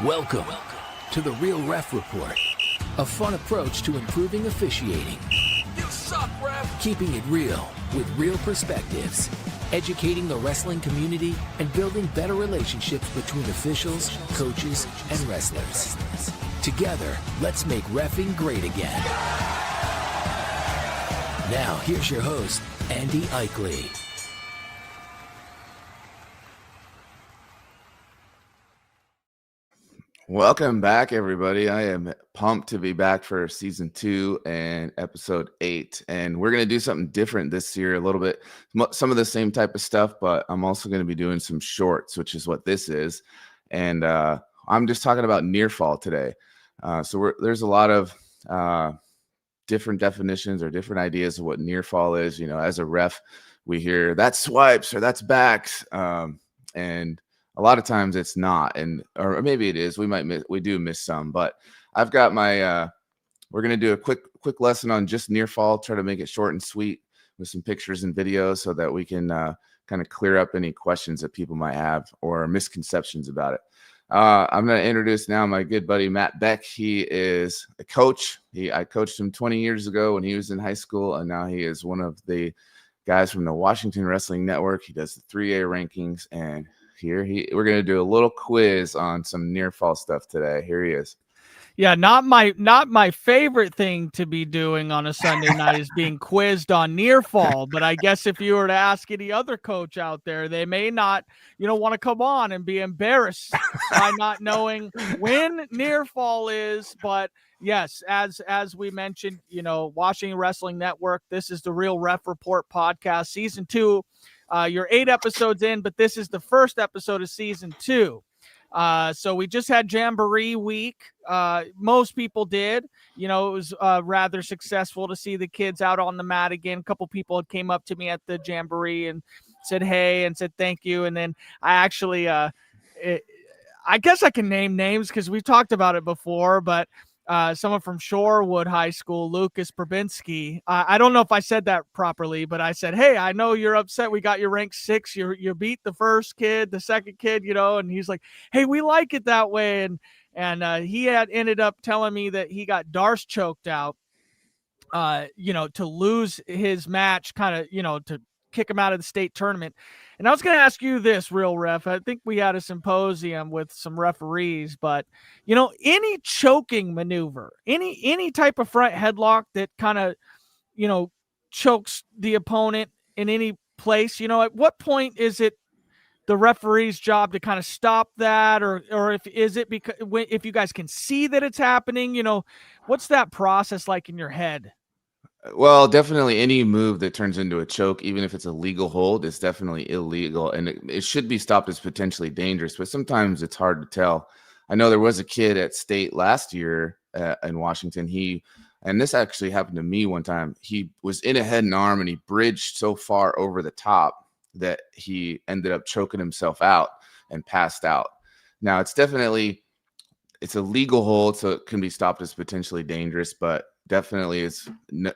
Welcome to the Real Ref Report, a fun approach to improving officiating. You suck, ref! Keeping it real with real perspectives, educating the wrestling community, and building better relationships between officials, coaches, and wrestlers. Together, let's make reffing great again. Now, here's your host, Andy Aichele. Welcome back, everybody. I am pumped to be back for season 2 and episode 8. And we're going to do something different this year, a little bit, some of the same type of stuff, but I'm also going to be doing some shorts, which is what this is. And I'm just talking about near fall today. There's a lot of different definitions or different ideas of what near fall is. You know, as a ref, we hear that's swipes or that's backs. And a lot of times it's not, or maybe it is. We do miss some, but I've got my. We're gonna do a quick lesson on just near fall. Try to make it short and sweet with some pictures and videos, so that we can kind of clear up any questions that people might have or misconceptions about it. I'm gonna introduce now my good buddy Matt Beck. He is a coach. I coached him 20 years ago when he was in high school, and now he is one of the guys from the Washington Wrestling Network. He does the 3A rankings, and we're going to do a little quiz on some near fall stuff today. Here he is. Yeah, not my favorite thing to be doing on a Sunday night is being quizzed on near fall. But I guess if you were to ask any other coach out there, they may not, want to come on and be embarrassed by not knowing when near fall is. But yes, as we mentioned, Washington Wrestling Network, this is the Real Ref Report podcast, season 2. You're 8 episodes in, but this is the first episode of season 2. So we just had Jamboree week. Most people did. It was rather successful to see the kids out on the mat again. A couple people had came up to me at the Jamboree and said hey and said thank you. And then I actually, I guess I can name names because we've talked about it before, but someone from Shorewood High School, Lucas Brabinski. I don't know if I said that properly, but I said, hey, I know you're upset. We got you ranked 6. You beat the first kid, the second kid, and he's like, hey, we like it that way. And he had ended up telling me that he got Darce choked out, to lose his match, kind of, to kick him out of the state tournament. And I was going to ask you this, Real Ref. I think we had a symposium with some referees, but any choking maneuver, any type of front headlock that kind of, chokes the opponent in any place, at what point is it the referee's job to kind of stop that, or if you guys can see that it's happening, what's that process like in your head? Well, definitely any move that turns into a choke, even if it's a legal hold, is definitely illegal, and it should be stopped as potentially dangerous, but sometimes it's hard to tell. I know there was a kid at state last year in Washington. And this actually happened to me one time. He was in a head and arm, and he bridged so far over the top that he ended up choking himself out and passed out. Now, it's a legal hold, so it can be stopped as potentially dangerous, but definitely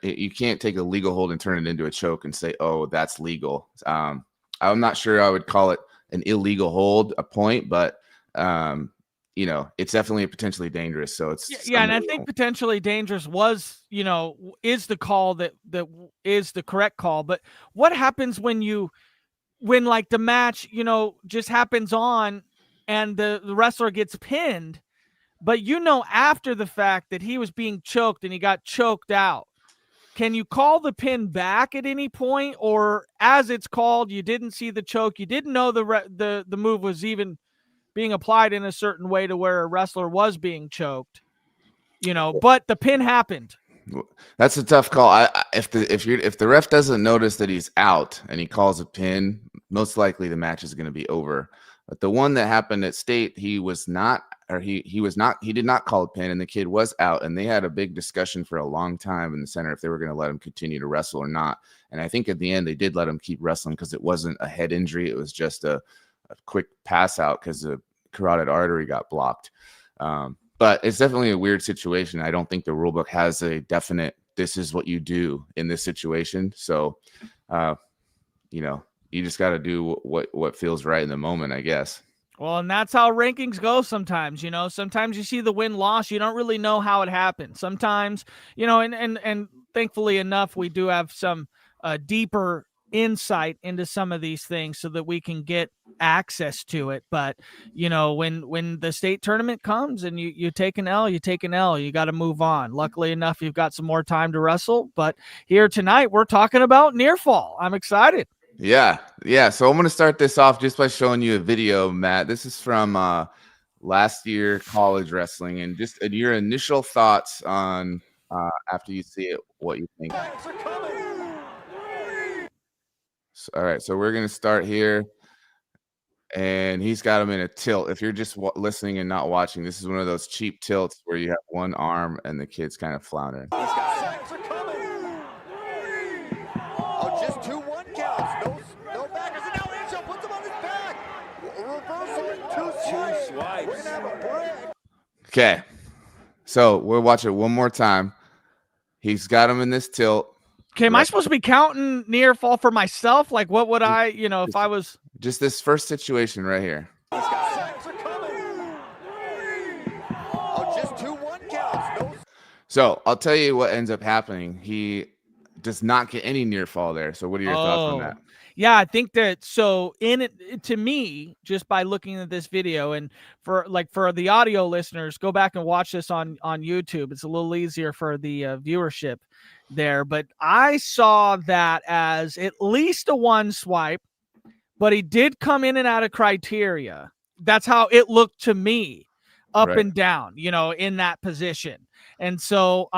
you can't take a legal hold and turn it into a choke and say, oh, that's legal. I'm not sure I would call it an illegal hold, a point, but it's definitely potentially dangerous. So it's and I think potentially dangerous is the call that is the correct call. But what happens when like the match just happens on and the wrestler gets pinned, but after the fact that he was being choked and he got choked out? Can you call the pin back at any point, or as it's called, you didn't see the choke, you didn't know the move was even being applied in a certain way to where a wrestler was being choked, but the pin happened? That's a tough call. If the ref doesn't notice that he's out and he calls a pin, most likely the match is going to be over. But the one that happened at state, he did not call a pin, and the kid was out, and they had a big discussion for a long time in the center if they were going to let him continue to wrestle or not. And I think at the end they did let him keep wrestling because it wasn't a head injury. It was just a quick pass out because the carotid artery got blocked. But it's definitely a weird situation. I don't think the rule book has a definite, this is what you do in this situation. So, you just got to do what feels right in the moment, I guess. Well, and that's how rankings go sometimes, sometimes you see the win-loss, you don't really know how it happened. Sometimes, and thankfully enough, we do have some deeper insight into some of these things so that we can get access to it. But, when the state tournament comes and you take an L, you take an L, you got to move on. Luckily enough, you've got some more time to wrestle. But here tonight, we're talking about near fall. I'm excited. Yeah. So I'm going to start this off just by showing you a video, Matt. This is from last year college wrestling, and just your initial thoughts on after you see it, what you think. All right, so we're going to start here, and he's got him in a tilt. If you're just listening and not watching, this is one of those cheap tilts where you have one arm and the kid's kind of floundering. Just 2-1 counts. No backers. And now Aichele puts him on his back. Reversal, two swipes. We're going to have a break. Okay, so we'll watch it one more time. He's got him in this tilt. Okay, am I supposed to be counting near fall for myself? Like, what would I, if I was... Just this first situation right here. Just 2-1 counts. So I'll tell you what ends up happening. He does not get any near fall there. So what are your thoughts on that? Yeah, I think that to me, just by looking at this video, and for the audio listeners, go back and watch this on YouTube. It's a little easier for the viewership there. But I saw that as at least a one swipe, but he did come in and out of criteria. That's how it looked to me, up and down, in that position. And so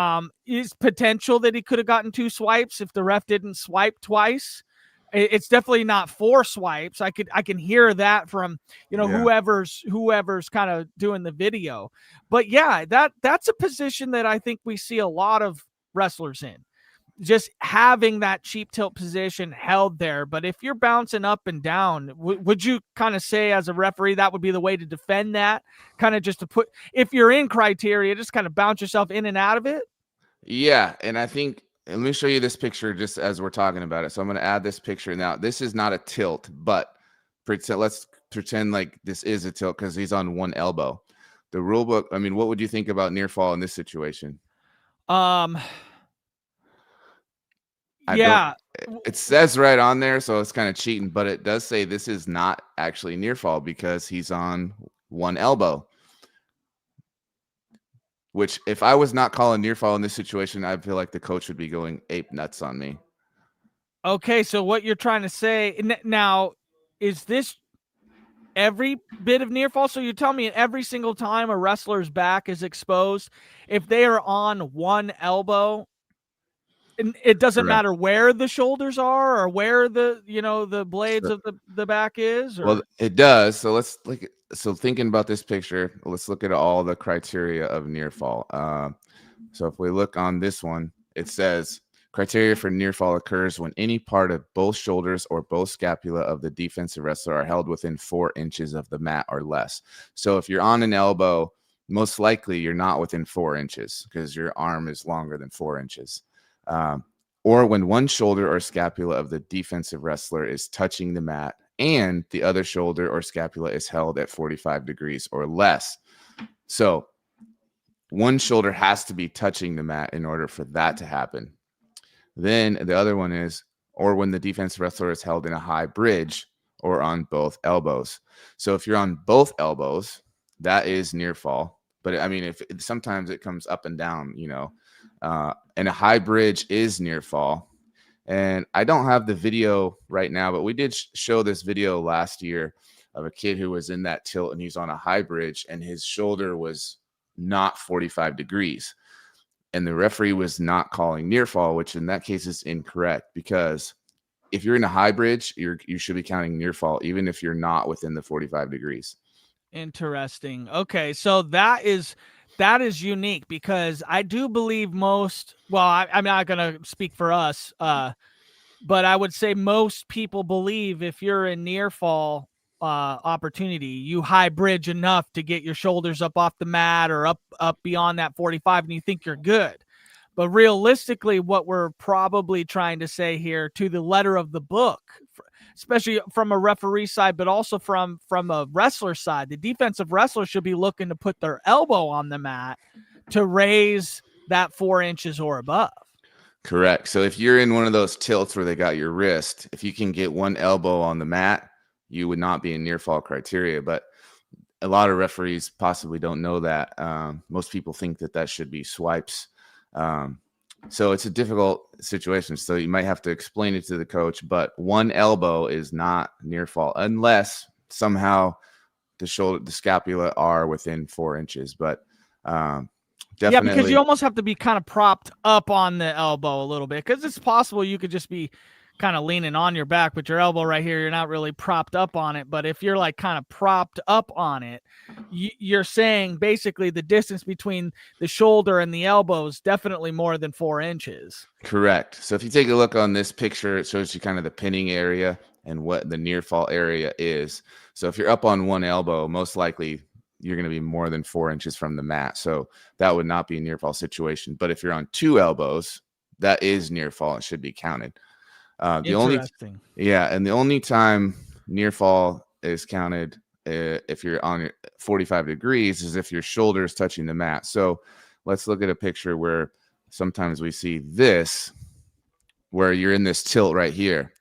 is potential that he could have gotten two swipes if the ref didn't swipe twice. It's definitely not four swipes. I can hear that from, whoever's kind of doing the video. But yeah, that's a position that I think we see a lot of wrestlers in, just having that cheap tilt position held there. But if you're bouncing up and down, would you kind of say as a referee that would be the way to defend that? Kind of just to put, if you're in criteria, just kind of bounce yourself in and out of it? Yeah, and I think, let me show you this picture just as we're talking about it. So I'm going to add this picture. Now, this is not a tilt, but let's pretend like this is a tilt because he's on one elbow. The rule book, I mean, what would you think about near fall in this situation? It says right on there, so it's kind of cheating, but it does say this is not actually near fall because he's on one elbow. Which, if I was not calling near fall in this situation, I feel like the coach would be going ape nuts on me. Okay, so what you're trying to say now, is this every bit of near fall? So you're telling me every single time a wrestler's back is exposed, if they are on one elbow, it doesn't matter where the shoulders are or where the blades of the back is? Or? Well, it does. So thinking about this picture, let's look at all the criteria of near fall. So if we look on this one, it says criteria for near fall occurs when any part of both shoulders or both scapula of the defensive wrestler are held within 4 inches of the mat or less. So if you're on an elbow, most likely you're not within 4 inches because your arm is longer than 4 inches. Or when one shoulder or scapula of the defensive wrestler is touching the mat and the other shoulder or scapula is held at 45 degrees or less. So one shoulder has to be touching the mat in order for that to happen. Then the other one is, or when the defensive wrestler is held in a high bridge or on both elbows. So if you're on both elbows, that is near fall. But I mean, sometimes it comes up and down, and a high bridge is near fall. And I don't have the video right now, but we did show this video last year of a kid who was in that tilt and he's on a high bridge and his shoulder was not 45 degrees. And the referee was not calling near fall, which in that case is incorrect, because if you're in a high bridge, you should be counting near fall, even if you're not within the 45 degrees. Interesting. Okay, so that is unique, because I do believe I'm not going to speak for us, but I would say most people believe if you're in near fall opportunity, you high bridge enough to get your shoulders up off the mat or up beyond that 45 and you think you're good. But realistically, what we're probably trying to say here, to the letter of the book, especially from a referee side, but also from a wrestler side. The defensive wrestler should be looking to put their elbow on the mat to raise that 4 inches or above. Correct. So if you're in one of those tilts where they got your wrist, if you can get one elbow on the mat, you would not be in near fall criteria. But a lot of referees possibly don't know that. Most people think that should be swipes. So it's a difficult situation. So you might have to explain it to the coach, but one elbow is not near fall unless somehow the shoulder, the scapula are within 4 inches. But definitely, yeah, because you almost have to be kind of propped up on the elbow a little bit, because it's possible you could just be kind of leaning on your back, but your elbow right here, you're not really propped up on it. But if you're like kind of propped up on it, you're saying basically the distance between the shoulder and the elbow is definitely more than 4 inches. Correct. So if you take a look on this picture, it shows you kind of the pinning area and what the near fall area is. So if you're up on one elbow, most likely you're going to be more than 4 inches from the mat. So that would not be a near fall situation. But if you're on two elbows, that is near fall. It should be counted. The only time near fall is counted if you're on 45 degrees is if your shoulder is touching the mat. So let's look at a picture where sometimes we see this, where you're in this tilt right here.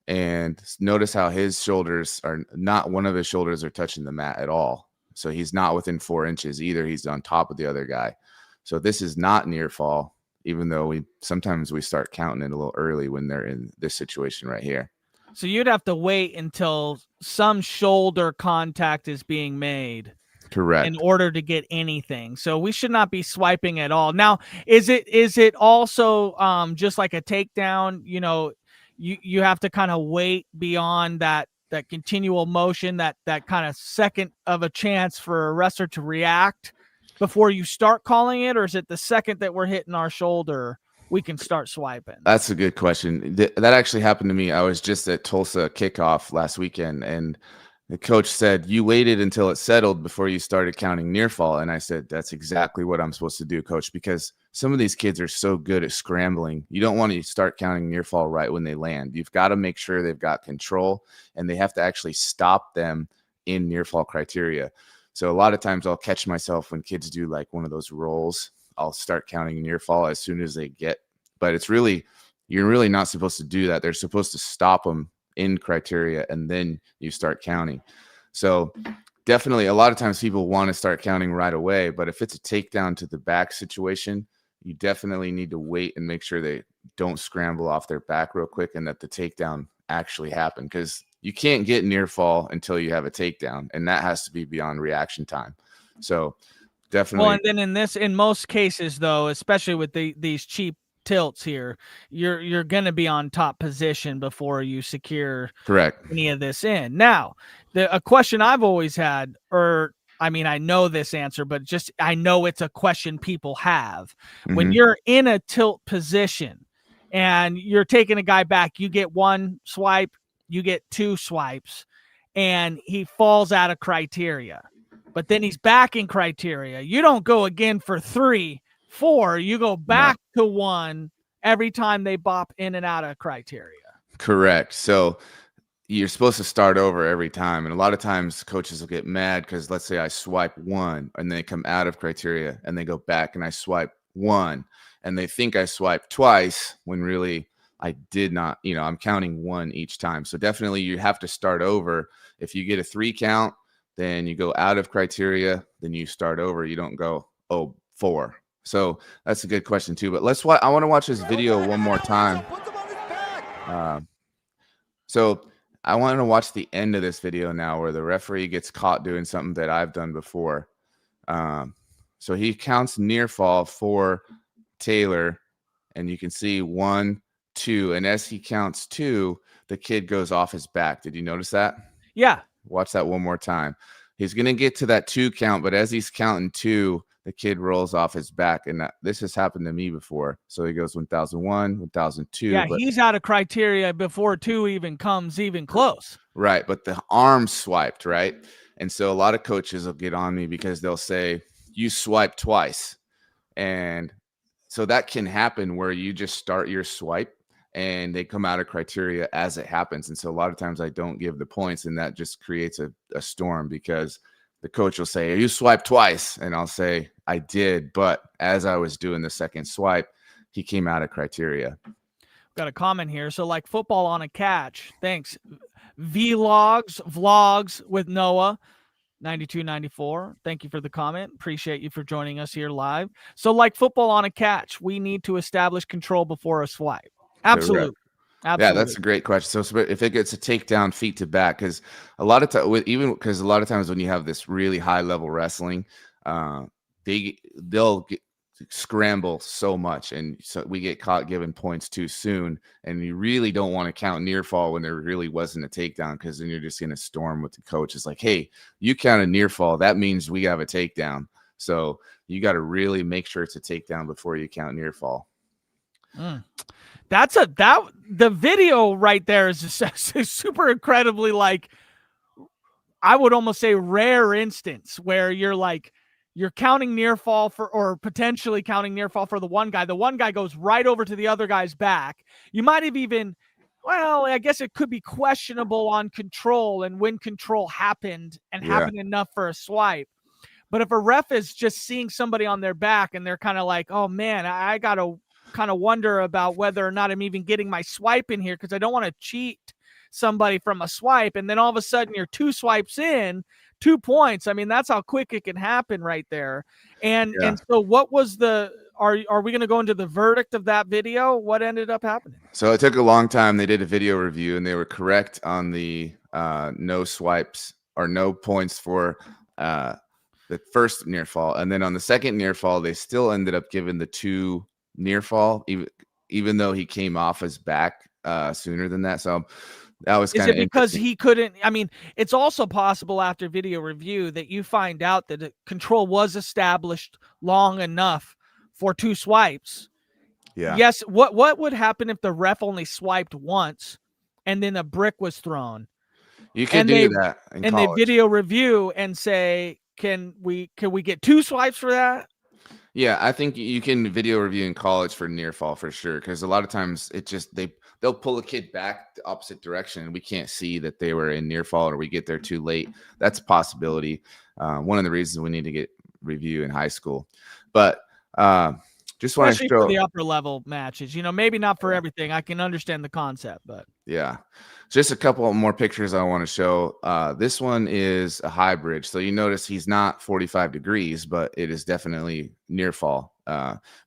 And notice how his shoulders are not, one of his shoulders are touching the mat at all. So he's not within 4 inches either. He's on top of the other guy. So this is not near fall, even though sometimes we start counting it a little early when they're in this situation right here. So you'd have to wait until some shoulder contact is being made. Correct. In order to get anything. So we should not be swiping at all. Now, is it also just like a takedown? You know, you have to kind of wait beyond that continual motion, that kind of second of a chance for a wrestler to react before you start calling it? Or is it the second that we're hitting our shoulder, we can start swiping? That's a good question. That actually happened to me. I was just at Tulsa kickoff last weekend, and the coach said, you waited until it settled before you started counting near fall. And I said, that's exactly what I'm supposed to do, coach, because some of these kids are so good at scrambling. You don't want to start counting near fall right when they land. You've got to make sure they've got control, and they have to actually stop them in near fall criteria. So a lot of times I'll catch myself when kids do like one of those rolls, I'll start counting near fall as soon as they get, but you're really not supposed to do that. They're supposed to stop them in criteria, and then you start counting. So definitely a lot of times people want to start counting right away, but if it's a takedown to the back situation, you definitely need to wait and make sure they don't scramble off their back real quick and that the takedown actually happened, because you can't get near fall until you have a takedown, and that has to be beyond reaction time. So definitely. Well, and then in most cases though, especially with these cheap tilts here, you're going to be on top position before you secure correct any of this in. Now, a question I've always had, or I mean, I know this answer, but just I know it's a question people have. When you're in a tilt position and you're taking a guy back, you get one swipe, you get two swipes, and he falls out of criteria. But then he's back in criteria. You don't go again for 3, 4. You go back to 1 every time they bop in and out of criteria. Correct. So you're supposed to start over every time. And a lot of times coaches will get mad because let's say I swipe 1 and they come out of criteria and they go back and I swipe 1 and they think I swiped twice when really I did not. I'm counting 1 each time. So definitely you have to start over. If you get a 3 count, then you go out of criteria, then you start over. You don't go, 4. So that's a good question too. But I want to watch this video one more time. So I want to watch the end of this video now, where the referee gets caught doing something that I've done before. So he counts near fall for Taylor, and you can see 1, 2, and as he counts 2, the kid goes off his back. Did you notice that? Yeah. Watch that one more time. He's going to get to that 2 count, but as he's counting 2, the kid rolls off his back. And this has happened to me before. So he goes 1001, 1002. Yeah, he's out of criteria before 2 even comes even close. Right, but the arm swiped, right? And so a lot of coaches will get on me because they'll say, you swiped twice. And so that can happen where you just start your swipe and they come out of criteria as it happens. And so a lot of times I don't give the points, and that just creates a storm because the coach will say, you swiped twice. And I'll say, I did. But as I was doing the second swipe, he came out of criteria. Got a comment here. So like football on a catch. Thanks. Vlogs with Noah 9294. Thank you for the comment. Appreciate you for joining us here live. So like football on a catch, we need to establish control before a swipe. Absolutely. Correct. Yeah, that's a great question. So if it gets a takedown feet to back, because a lot of times when you have this really high level wrestling, they'll scramble so much, and so we get caught giving points too soon, and you really don't want to count near fall when there really wasn't a takedown, because then you're just going to storm with the coach. It's like, hey, you counted near fall, that means we have a takedown, so you got to really make sure it's a takedown before you count near fall. The video right there is super incredibly, like, I would almost say rare instance where you're counting near fall or potentially counting near fall for the one guy. The one guy goes right over to the other guy's back. You might have even, well, I guess it could be questionable on control and when control happened and happened enough for a swipe. But if a ref is just seeing somebody on their back and they're kind of like, oh man, I got to kind of wonder about whether or not I'm even getting my swipe in here because I don't want to cheat somebody from a swipe. And then all of a sudden you're 2 swipes in, 2 points. I mean, that's how quick it can happen right there. And so what was are we going to go into the verdict of that video? What ended up happening? So it took a long time. They did a video review and they were correct on the no swipes or no points for the first near fall. And then on the second near fall, they still ended up giving the 2 near fall, even though he came off his back sooner than that. So that was kind of because he couldn't. I mean, it's also possible after video review that you find out that the control was established long enough for 2 swipes. Yeah. Yes. What would happen if the ref only swiped once and then a brick was thrown? You can do that in college. They video review and say, can we get 2 swipes for that? Yeah, I think you can video review in college for near fall for sure, because a lot of times they'll pull a kid back the opposite direction and we can't see that they were in near fall or we get there too late. That's a possibility. One of the reasons we need to get review in high school. But just want to show for the upper level matches, maybe not for everything. I can understand the concept, but yeah. Just a couple more pictures I want to show. This one is a high bridge. So you notice he's not 45 degrees, but it is definitely near fall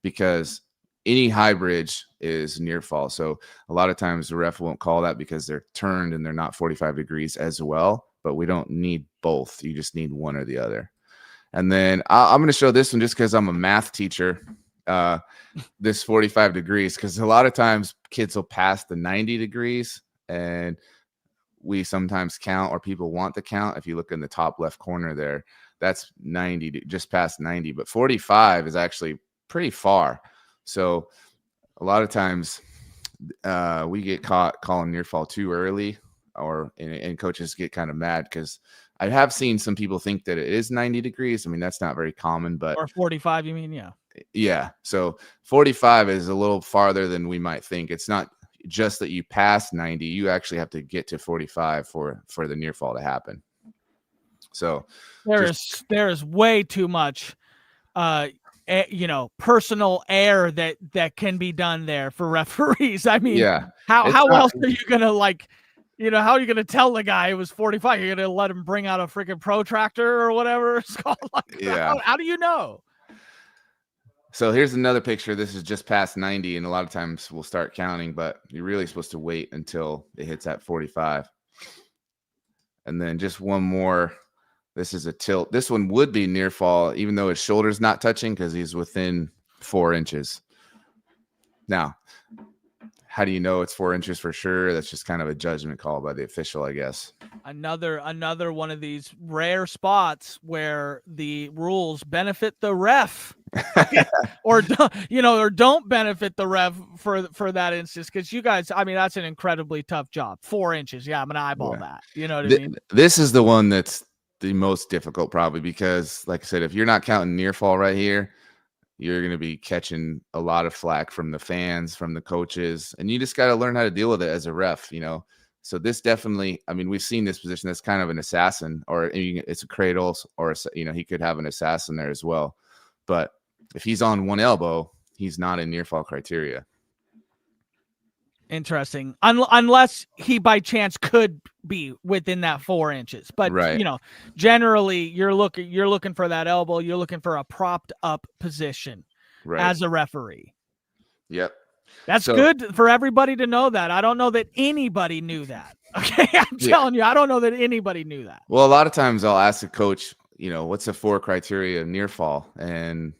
because any high bridge is near fall. So a lot of times the ref won't call that because they're turned and they're not 45 degrees as well, but we don't need both. You just need one or the other. And then I'm going to show this one just because I'm a math teacher. This 45 degrees, because a lot of times kids will pass the 90 degrees and we sometimes count, or people want to count. If you look in the top left corner there, that's 90, just past 90, but 45 is actually pretty far. So a lot of times we get caught calling near fall too early, and coaches get kind of mad because I have seen some people think that it is 90 degrees. I mean, that's not very common, but or 45, you mean? Yeah. So 45 is a little farther than we might think. It's not just that you pass 90, you actually have to get to 45 for the near fall to happen. So there is way too much personal error that can be done there for referees. I mean, how else are you gonna how are you gonna tell the guy it was 45? You're gonna let him bring out a freaking protractor or whatever it's called? How do you know? So here's another picture. This is just past 90, and a lot of times we'll start counting, but you're really supposed to wait until it hits at 45. And then just one more. This is a tilt. This one would be near fall, even though his shoulder's not touching because he's within 4 inches. Now, how do you know it's 4 inches for sure? That's just kind of a judgment call by the official, I guess. Another one of these rare spots where the rules benefit the ref. or don't benefit the ref for that instance, because you guys, I mean, that's an incredibly tough job. 4 inches, I'm gonna eyeball that. You know what I mean? This is the one that's the most difficult, probably, because like I said, if you're not counting near fall right here, you're going to be catching a lot of flack from the fans, from the coaches, and you just got to learn how to deal with it as a ref, So this definitely, I mean, we've seen this position that's kind of an assassin, or it's a cradle, or, he could have an assassin there as well. But if he's on one elbow, he's not in near fall criteria. Interesting. Unless he by chance could be within that 4 inches, but right. Generally you're looking for that elbow. You're looking for a propped up position as a referee. Yep. That's good for everybody to know that. I don't know that anybody knew that. Okay. I'm telling you, I don't know that anybody knew that. Well, a lot of times I'll ask the coach, what's the 4 criteria near fall? And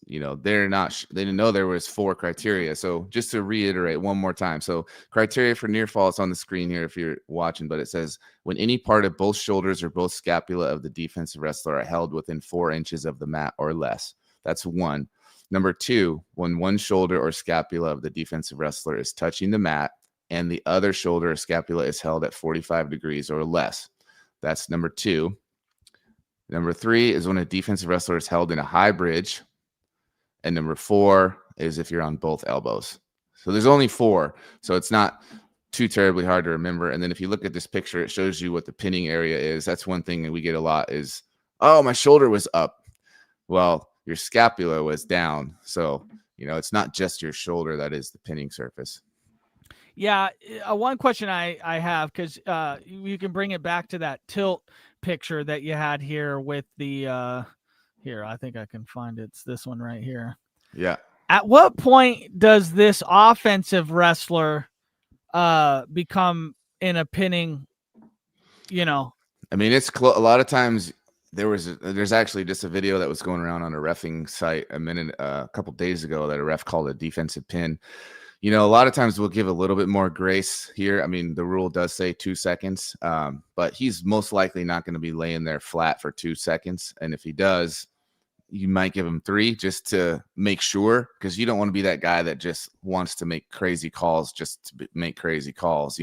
they didn't know there was 4 criteria. So just to reiterate one more time. So criteria for near fall is on the screen here if you're watching, but it says when any part of both shoulders or both scapula of the defensive wrestler are held within 4 inches of the mat or less. That's 1. Number 2, when one shoulder or scapula of the defensive wrestler is touching the mat and the other shoulder or scapula is held at 45 degrees or less. That's number 2. Number 3 is when a defensive wrestler is held in a high bridge. And number 4 is if you're on both elbows. So there's only 4. So it's not too terribly hard to remember. And then if you look at this picture, it shows you what the pinning area is. That's one thing that we get a lot is, oh, my shoulder was up. Well, your scapula was down. So, it's not just your shoulder that is the pinning surface. Yeah. One question I have, because you can bring it back to that tilt picture that you had here with the here, I think I can find it. It's this one right here. Yeah. At what point does this offensive wrestler become in a pinning, I mean, it's a lot of times there's actually just a video that was going around on a reffing site a couple days ago that a ref called a defensive pin. A lot of times we'll give a little bit more grace here. I mean, the rule does say 2 seconds, but he's most likely not going to be laying there flat for 2 seconds. And if he does, you might give him 3 just to make sure, because you don't want to be that guy that just wants to make crazy calls just to make crazy calls,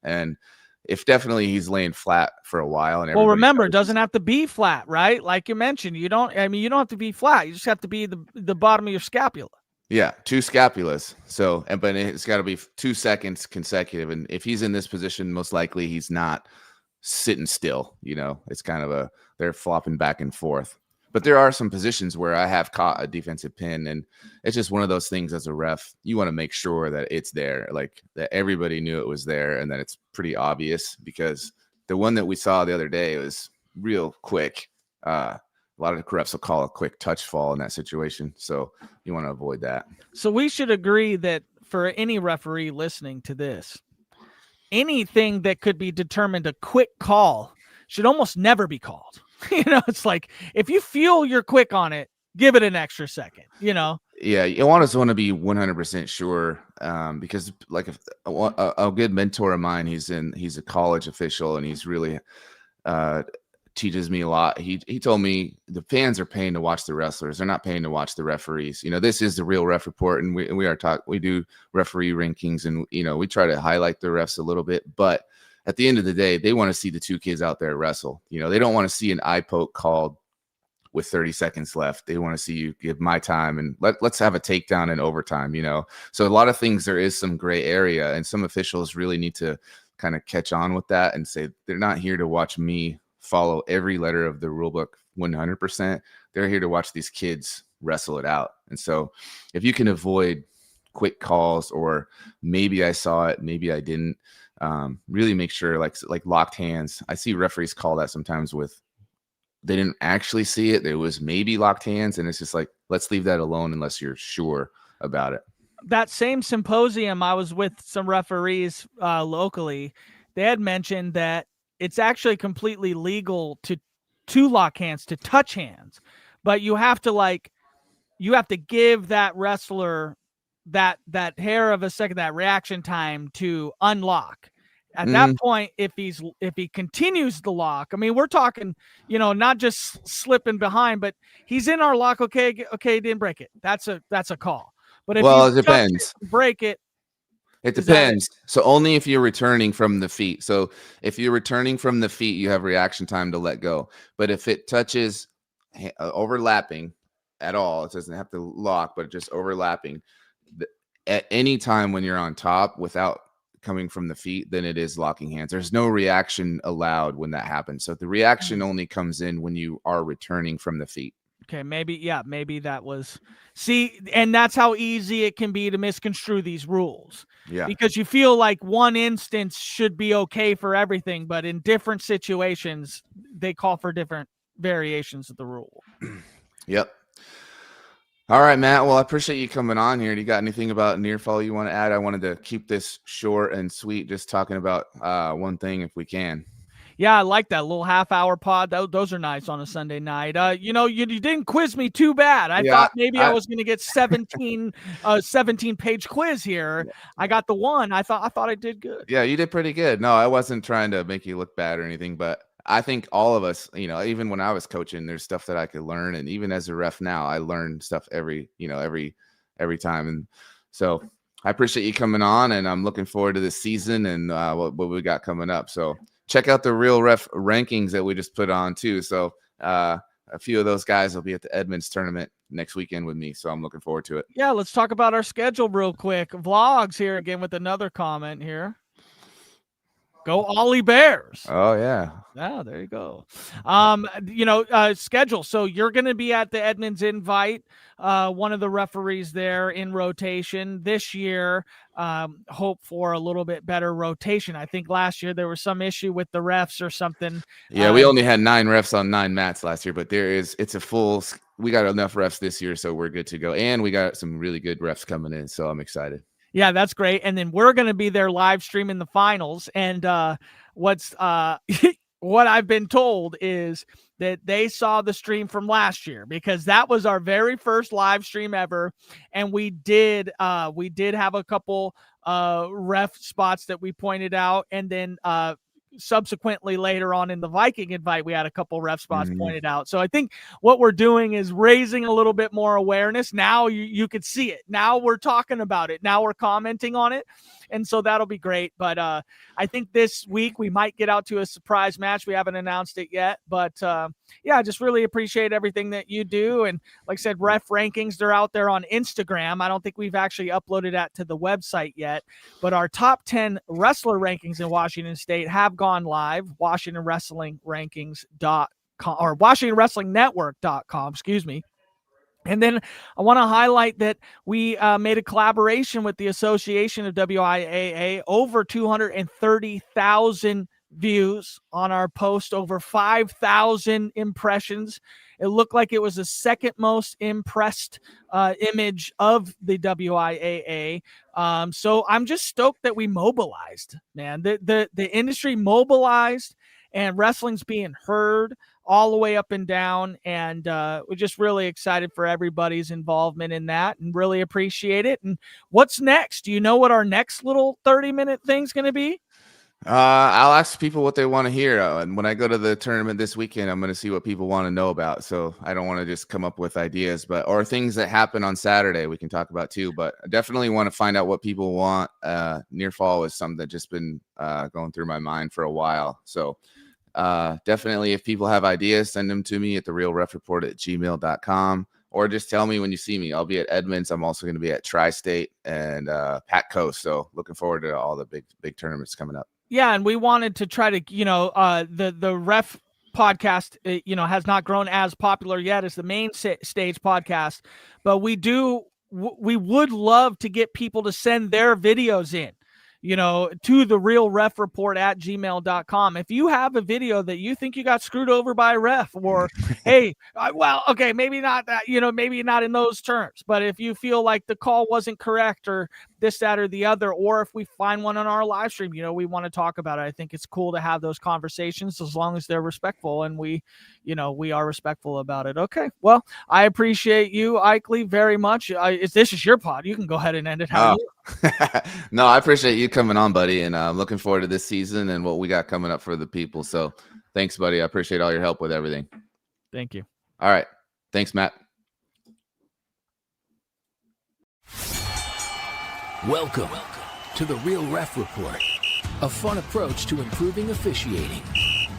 And if definitely he's laying flat for a while. And well, remember, it doesn't have to be flat, right? Like you mentioned, you don't have to be flat. You just have to be the bottom of your scapula. Yeah, 2 scapulas. So, but it's got to be 2 seconds consecutive. And if he's in this position, most likely he's not sitting still. It's kind of they're flopping back and forth. But there are some positions where I have caught a defensive pin, and it's just one of those things as a ref. You want to make sure that it's there, like that everybody knew it was there and that it's pretty obvious, because the one that we saw the other day was real quick. A lot of the refs will call a quick touch fall in that situation. So you want to avoid that. So we should agree that for any referee listening to this, anything that could be determined a quick call should almost never be called. It's like, if you feel you're quick on it, give it an extra second, Yeah, you want to be 100% sure, because like if a good mentor of mine, he's a college official, and he's really teaches me a lot. He told me the fans are paying to watch the wrestlers. They're not paying to watch the referees. This is the Real Ref Report, and we do referee rankings, and we try to highlight the refs a little bit, but at the end of the day, they want to see the 2 kids out there wrestle. They don't want to see an eye poke called with 30 seconds left. They want to see you give my time and let's have a takedown in overtime, So a lot of things, there is some gray area, and some officials really need to kind of catch on with that and say, they're not here to watch me follow every letter of the rule book 100%. They're here to watch these kids wrestle it out. And so if you can avoid quick calls, or maybe I saw it, maybe I didn't, really make sure, like locked hands. I see referees call that sometimes with, they didn't actually see it. It was maybe locked hands. And it's just like, let's leave that alone unless you're sure about it. That same symposium, I was with some referees locally. They had mentioned that it's actually completely legal to lock hands, to touch hands, but you have to give that wrestler that hair of a second, that reaction time to unlock. At that point, if he continues the lock, I mean, we're talking, not just slipping behind, but he's in our lock. Okay, didn't break it. That's a call. But if it depends. Break it. It depends. So only if you're returning from the feet. So if you're returning from the feet, you have reaction time to let go. But if it touches overlapping, at all. It doesn't have to lock, but just overlapping. At any time when you're on top without coming from the feet, then it is locking hands. There's no reaction allowed when that happens. So the reaction only comes in when you are returning from the feet. Okay, maybe that was and that's how easy it can be to misconstrue these rules. Yeah. Because you feel like one instance should be okay for everything, but in different situations, they call for different variations of the rule. Yep. All right, Matt. Well, I appreciate you coming on here. Do you got anything about near fall you want to add? I wanted to keep this short and sweet, just talking about one thing if we can. Yeah, I like that little half-hour pod. Those are nice on a Sunday night. You didn't quiz me too bad. I thought maybe I was going to get 17-page quiz here. I got the one. I thought I did good. Yeah, you did pretty good. No, I wasn't trying to make you look bad or anything, but I think all of us, even when I was coaching, there's stuff that I could learn. And even as a ref now, I learn stuff every time. And so I appreciate you coming on, and I'm looking forward to this season and what we got coming up. So check out the Real Ref rankings that we just put on too. So a few of those guys will be at the Edmonds tournament next weekend with me. So I'm looking forward to it. Yeah, let's talk about our schedule real quick. Vlogs here again with another comment here. Go Ollie Bears. Oh, yeah. Yeah, there you go. Schedule. So you're going to be at the Edmonds Invite, one of the referees there in rotation this year. Hope for a little bit better rotation. I think last year there was some issue with the refs or something. Yeah, we only had 9 refs on 9 mats last year, but we got enough refs this year, so we're good to go. And we got some really good refs coming in, so I'm excited. Yeah, that's great. And then we're going to be there live streaming the finals. And what I've been told is that they saw the stream from last year, because that was our very first live stream ever. And we did have a couple ref spots that we pointed out. And then subsequently later on in the Viking Invite, we had a couple ref spots pointed out. So I think what we're doing is raising a little bit more awareness. Now you could see it. Now we're talking about it. Now we're commenting on it. And so that'll be great. But I think this week we might get out to a surprise match. We haven't announced it yet. But I just really appreciate everything that you do. And like I said, ref rankings, they're out there on Instagram. I don't think we've actually uploaded that to the website yet. But our top 10 wrestler rankings in Washington State have gone live. WashingtonWrestlingRankings.com or WashingtonWrestlingNetwork.com, excuse me. And then I want to highlight that we made a collaboration with the Association of WIAA, over 230,000 views on our post, over 5,000 impressions. It looked like it was the second most impressed image of the WIAA. So I'm just stoked that we mobilized, man. The industry mobilized, and wrestling's being heard all the way up and down. And we're just really excited for everybody's involvement in that and really appreciate it. And what's next? Do you know what our next little 30-minute thing's going to be? I'll ask people what they want to hear. And when I go to the tournament this weekend, I'm going to see what people want to know about. So I don't want to just come up with ideas, or things that happen on Saturday we can talk about too. But I definitely want to find out what people want. Near fall is something that just been going through my mind for a while. So definitely, if people have ideas, send them to me at therealrefreport@gmail.com, or just tell me when you see me. I'll be at Edmonds. I'm also going to be at Tri-State and Pat Coast. So looking forward to all the big tournaments coming up. Yeah, and we wanted to try to, the ref podcast, has not grown as popular yet as the main stage podcast, but we would love to get people to send their videos in, to the Real Ref Report at gmail.com. If you have a video that you think you got screwed over by a ref, or, hey, maybe not that, maybe not in those terms, but if you feel like the call wasn't correct or this, that, or the other, or if we find one on our live stream, we want to talk about it. I think it's cool to have those conversations as long as they're respectful, and we are respectful about it. Okay. Well, I appreciate you, Aichele, very much. This is your pod. You can go ahead and end it. No, I appreciate you coming on, buddy. And I'm looking forward to this season and what we got coming up for the people. So thanks, buddy. I appreciate all your help with everything. Thank you. All right. Thanks, Matt. Welcome to the Real Ref Report, a fun approach to improving officiating.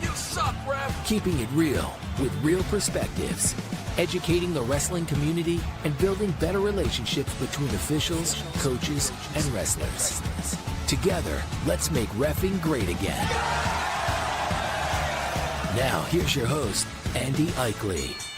You suck, ref! Keeping it real with real perspectives. educating the wrestling community and building better relationships between officials, coaches, and wrestlers. Together, let's make reffing great again. Now, here's your host, Andy Aichele.